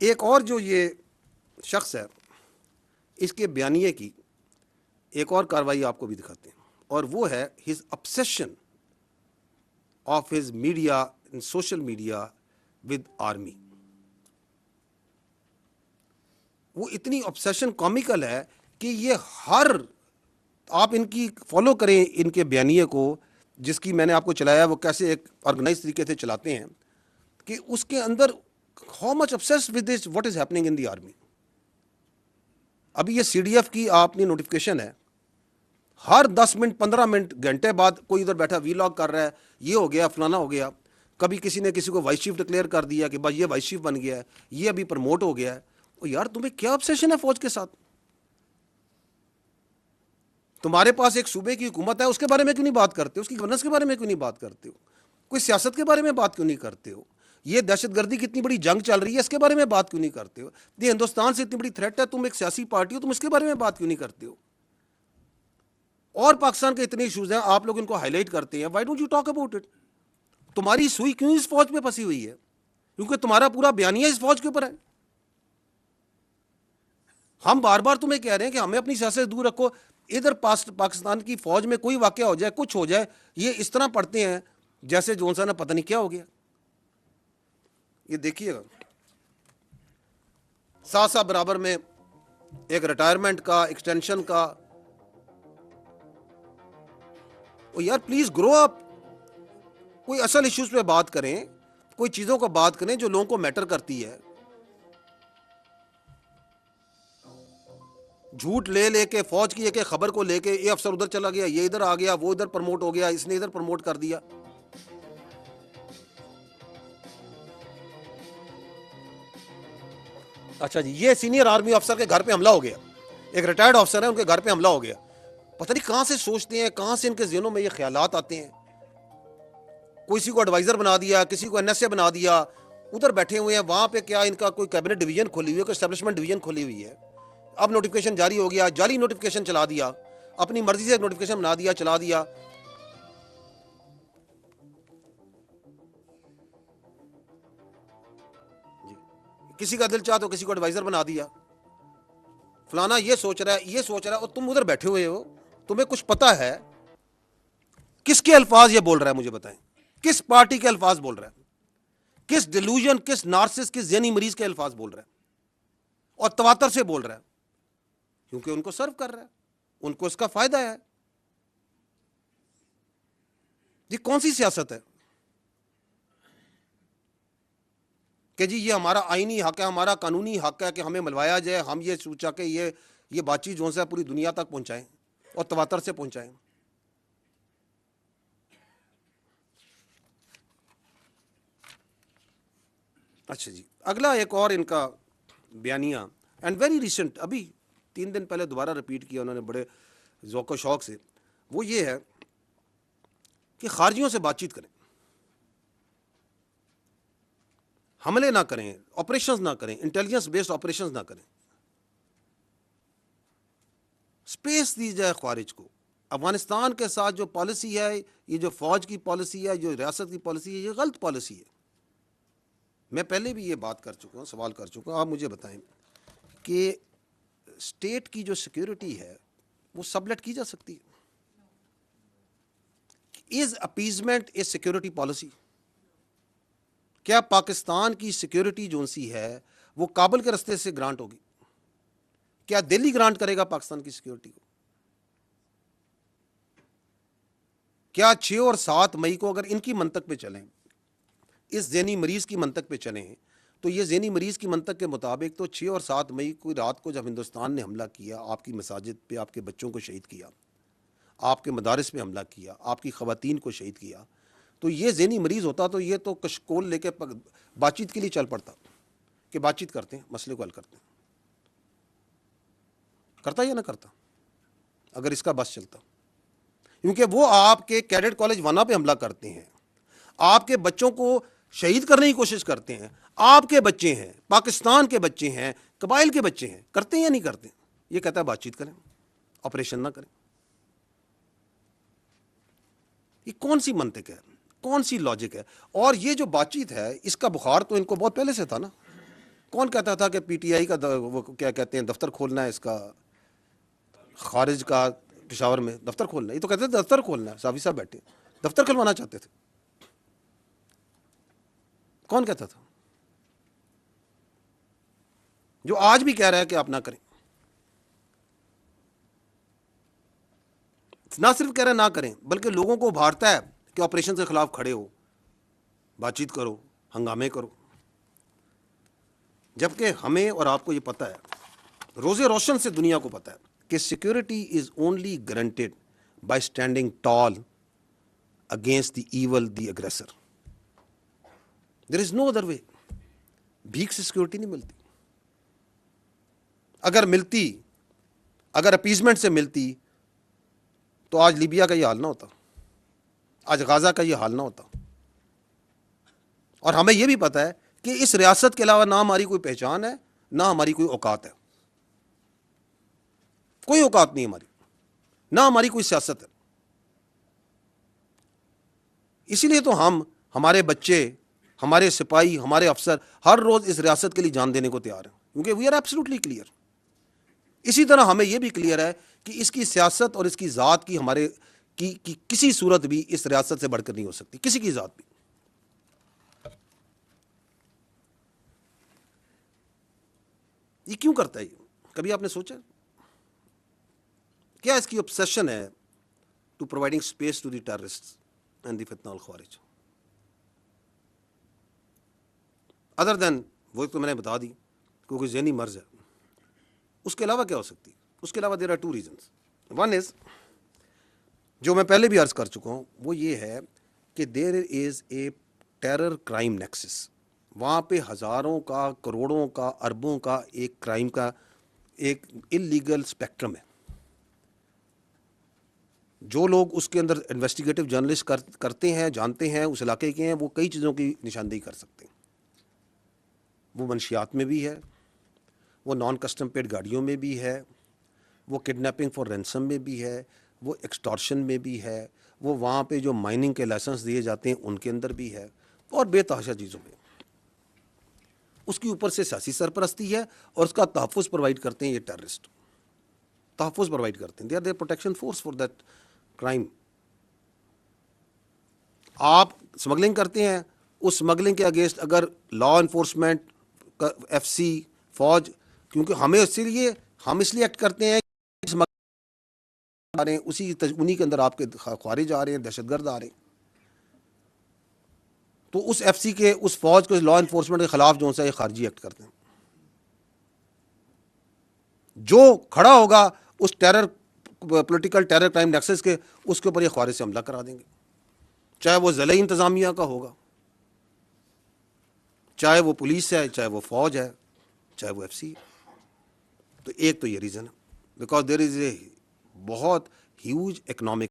ایک اور جو یہ شخص ہے اس کے بیانیے کی ایک اور کاروائی آپ کو بھی دکھاتے ہیں، اور وہ ہے his obsession of his media social media with army. وہ اتنی obsession کامیکل ہے کہ یہ ہر آپ ان کی فالو کریں ان کے بیانیے کو، جس کی میں نے آپ کو چلایا وہ کیسے ایک آرگنائز طریقے سے چلاتے ہیں، کہ اس کے اندر how much obsessed with this what is happening in the army. ابھی یہ سی ڈی ایف کی آپ نے نوٹیفکیشن ہے، ہر 10 منٹ 15 منٹ گھنٹے بعد کوئی ادھر بیٹھا وی لاگ کر رہا ہے، یہ ہو گیا فلانا ہو گیا. کبھی کسی نے کسی کو وائس چیف ڈکلیئر کر دیا کہ بھائی یہ وائس چیف بن گیا ہے، یہ ابھی پروموٹ ہو گیا ہے. اور یار تمہیں کیا obsession ہے فوج کے ساتھ؟ تمہارے پاس ایک صوبے کی حکومت ہے، اس کے بارے میں کیوں نہیں بات کرتے ہو؟ اس کی گورننس کے بارے میں کیوں نہیں بات کرتے ہو؟ کوئی سیاست کے بارے میں بات کیوں نہیں کرتے ہو؟ یہ دہشت گردی کی اتنی بڑی جنگ چل رہی ہے، اس کے بارے میں بات کیوں نہیں کرتے ہو؟ یہ ہندوستان سے اتنی بڑی تھریٹ ہے، تم ایک سیاسی پارٹی ہو، تم اس کے بارے میں بات کیوں نہیں کرتے ہو؟ اور پاکستان کے اتنے ایشوز ہیں، آپ لوگ ان کو ہائی لائٹ کرتے ہیں. Why don't you talk about it? تمہاری سوئی کیوں اس فوج پہ پھنسی ہوئی ہے؟ کیونکہ تمہارا پورا بیانیہ اس فوج کے اوپر ہے. ہم بار بار تمہیں کہہ رہے ہیں کہ ہمیں اپنی سیاست سے دور رکھو. ادھر پاکستان کی فوج میں کوئی واقعہ ہو جائے، کچھ ہو جائے، یہ اس طرح پڑھتے ہیں جیسے جون سا نا پتہ نہیں کیا ہو گیا. یہ دیکھیے گا ساتھ ساتھ برابر میں ایک ریٹائرمنٹ کا ایکسٹینشن کا. یار پلیز گرو اپ. کوئی اصل ایشوز پہ بات کریں، کوئی چیزوں کو بات کریں جو لوگوں کو میٹر کرتی ہے. جھوٹ لے لے کے فوج کی ایک خبر کو لے کے یہ افسر ادھر چلا گیا، یہ ادھر آ گیا، وہ ادھر پروموٹ ہو گیا، اس نے ادھر پروموٹ کر دیا. اچھا جی، یہ سینئر آرمی افسر کے گھر پہ حملہ ہو گیا، ایک ریٹائرڈ افسر ہے ان کے گھر پہ حملہ ہو گیا. پتہ نہیں کہاں سے سوچتے ہیں، کہاں سے ان کے ذہنوں میں یہ خیالات آتے ہیں. کسی کو ایڈوائزر بنا دیا، کسی کو این ایس اے بنا دیا، ادھر بیٹھے ہوئے ہیں. وہاں پہ کیا ان کا کوئی کیبنٹ ڈویژن کھولی ہوئی ہے، کوئی اسٹیبلشمنٹ ڈویژن کھولی ہوئی ہے. اب نوٹیفکیشن جاری ہو گیا، جعلی نوٹیفکیشن چلا دیا، اپنی مرضی سے ایک نوٹیفکیشن بنا دیا، چلا دیا. جی، کسی کا دل چاہ تو کسی کو ایڈوائزر بنا دیا. فلانا یہ سوچ رہا ہے، یہ سوچ رہا ہے، اور تم ادھر بیٹھے ہوئے ہو. تمہیں کچھ پتا ہے کس کے الفاظ یہ بول رہا ہے؟ مجھے بتائیں کس پارٹی کے الفاظ بول رہا ہے؟ کس ڈیلوژن، کس نارسس، کس ذہنی مریض کے الفاظ بول رہا ہے؟ اور تواتر سے بول رہا ہے، کیونکہ ان کو سرو کر رہا ہے، ان کو اس کا فائدہ ہے. یہ کون سی سیاست ہے کہ جی یہ ہمارا آئینی حق ہے، ہمارا قانونی حق ہے کہ ہمیں ملوایا جائے، ہم یہ سوچا کہ یہ بات چیت جو ہے پوری دنیا تک پہنچائیں اور تواتر سے پہنچائیں. اچھا جی، اگلا ایک اور ان کا بیانیہ اینڈ ویری ریسنٹ، ابھی 3 دن پہلے دوبارہ رپیٹ کیا انہوں نے بڑے ذوق و شوق سے. وہ یہ ہے کہ خارجیوں سے بات چیت کریں، حملے نہ کریں، آپریشنز نہ کریں، انٹیلیجنس بیسڈ آپریشنز نہ کریں. اسپیس دی جائے خارج کو. افغانستان کے ساتھ جو پالیسی ہے، یہ جو فوج کی پالیسی ہے، جو ریاست کی پالیسی ہے، یہ غلط پالیسی ہے. میں پہلے بھی یہ بات کر چکا ہوں، سوال کر چکا ہوں. آپ مجھے بتائیں کہ اسٹیٹ کی جو سیکیورٹی ہے وہ سبلیٹ کی جا سکتی ہے؟ از اپیزمنٹ اے سیکیورٹی پالیسی؟ کیا پاکستان کی سیکیورٹی جو سی ہے وہ کابل کے رستے سے گرانٹ ہوگی؟ کیا دہلی گرانٹ کرے گا پاکستان کی سیکیورٹی کو؟ کیا 6 اور 7 مئی کو اگر ان کی منطق پہ چلیں، اس ذہنی مریض کی منطق پہ چلیں، تو یہ ذہنی مریض کی منطق کے مطابق تو 6 اور 7 مئی کو رات کو جب ہندوستان نے حملہ کیا، آپ کی مساجد پہ آپ کے بچوں کو شہید کیا، آپ کے مدارس پہ حملہ کیا، آپ کی خواتین کو شہید کیا، تو یہ ذہنی مریض ہوتا تو یہ تو کشکول لے کے بات چیت کے لیے چل پڑتا کہ بات چیت کرتے ہیں، مسئلے کو حل کرتے ہیں. کرتا یا نہ کرتا اگر اس کا بس چلتا؟ کیونکہ وہ آپ کے کیڈٹ کالج وانا پہ حملہ کرتے ہیں، آپ کے بچوں کو شہید کرنے کی کوشش کرتے ہیں. آپ کے بچے ہیں، پاکستان کے بچے ہیں، قبائل کے بچے ہیں. کرتے ہیں یا نہیں کرتے؟ یہ کہتا ہے بات چیت کریں، آپریشن نہ کریں. یہ کون سی منطق ہے، کون سی لاجک ہے؟ اور یہ جو بات چیت ہے اس کا بخار تو ان کو بہت پہلے سے تھا نا. کون کہتا تھا کہ پی ٹی آئی کا وہ کیا کہتے ہیں دفتر کھولنا ہے اس کا خارج کا پشاور میں دفتر کھولنا ہے؟ یہ تو کہتے تھے دفتر کھولنا ہے، صافی صاحب بیٹھے دفتر کھلوانا چاہتے تھے. کون کہتا تھا؟ جو آج بھی کہہ رہا ہے کہ آپ نہ کریں. نہ صرف کہہ رہا ہے نہ کریں، بلکہ لوگوں کو ابھارتا ہے کہ آپریشن کے خلاف کھڑے ہو، بات چیت کرو، ہنگامے کرو. جبکہ ہمیں اور آپ کو یہ پتہ ہے، روز روشن سے دنیا کو پتہ ہے کہ security is only guaranteed by standing tall against the evil the aggressor. There is no other way. بھیک سے سیکورٹی نہیں ملتی. اگر ملتی، اگر اپیزمنٹ سے ملتی تو آج لیبیا کا یہ حال نہ ہوتا، آج غازہ کا یہ حال نہ ہوتا. اور ہمیں یہ بھی پتہ ہے کہ اس ریاست کے علاوہ نہ ہماری کوئی پہچان ہے، نہ ہماری کوئی اوقات ہے. کوئی اوقات نہیں ہماری، نہ ہماری کوئی سیاست ہے. اسی لیے تو ہمارے بچے، ہمارے سپاہی، ہمارے افسر ہر روز اس ریاست کے لیے جان دینے کو تیار ہیں، کیونکہ وی آر ایبسلیوٹلی کلیئر. اسی طرح ہمیں یہ بھی کلیئر ہے کہ اس کی سیاست اور اس کی ذات کی ہمارے کی کسی صورت بھی اس ریاست سے بڑھ کر نہیں ہو سکتی، کسی کی ذات بھی. یہ کیوں کرتا ہے؟ کبھی آپ نے سوچا کیا اس کی obsession ہے to providing space to the terrorist and the فتنہ الخوارج؟ ادر دین وہ تو میں نے بتا دی کہ کوئی ذہنی مرض ہے. اس کے علاوہ کیا ہو سکتی؟ اس کے علاوہ there are two reasons. One is, جو میں پہلے بھی عرض کر چکا ہوں، وہ یہ ہے کہ دیر از اے ٹیرر کرائم نیکسس. وہاں پہ ہزاروں کا، کروڑوں کا، اربوں کا ایک کرائم کا ایک انلیگل اسپیکٹرم ہے. جو لوگ اس کے اندر انویسٹیگیٹو جرنلسٹ کرتے ہیں، جانتے ہیں، اس علاقے کے ہیں، وہ کئی چیزوں کی نشاندہی کر سکتے ہیں. وہ منشیات میں بھی ہے، وہ نان کسٹم پیڈ گاڑیوں میں بھی ہے، وہ کڈنیپنگ فار رینسم میں بھی ہے، وہ ایکسٹارشن میں بھی ہے، وہ وہاں پہ جو مائننگ کے لائسنس دیے جاتے ہیں ان کے اندر بھی ہے، اور بے تحاشا چیزوں میں. اس کی اوپر سے سیاسی سرپرستی ہے اور اس کا تحفظ پرووائڈ کرتے ہیں یہ ٹیررسٹ. تحفظ پرووائڈ کرتے ہیں. They are their protection force for that crime. آپ اسمگلنگ کرتے ہیں، اس اسمگلنگ کے اگینسٹ اگر لا انفورسمنٹ، ایف سی، فوج، کیونکہ ہم اس لیے ایکٹ کرتے ہیں آ رہے ہیں، انہی کے اندر آپ کے خوارج آ رہے ہیں، دہشت گرد آ رہے ہیں. تو اس ایف سی کے، اس فوج کو، لا انفورسمنٹ کے خلاف جو ہے یہ خارجی ایکٹ کرتے ہیں. جو کھڑا ہوگا اس terror, political terror crime nexus کے، اس کے اوپر یہ خوارج سے حملہ کرا دیں گے، چاہے وہ ضلعی انتظامیہ کا ہوگا، چاہے وہ پولیس ہے، چاہے وہ فوج ہے، چاہے وہ ایف سی ہے. تو ایک تو یہ ریزن ہے، بیکاز دیر از اے بہت ہیوج اکنامک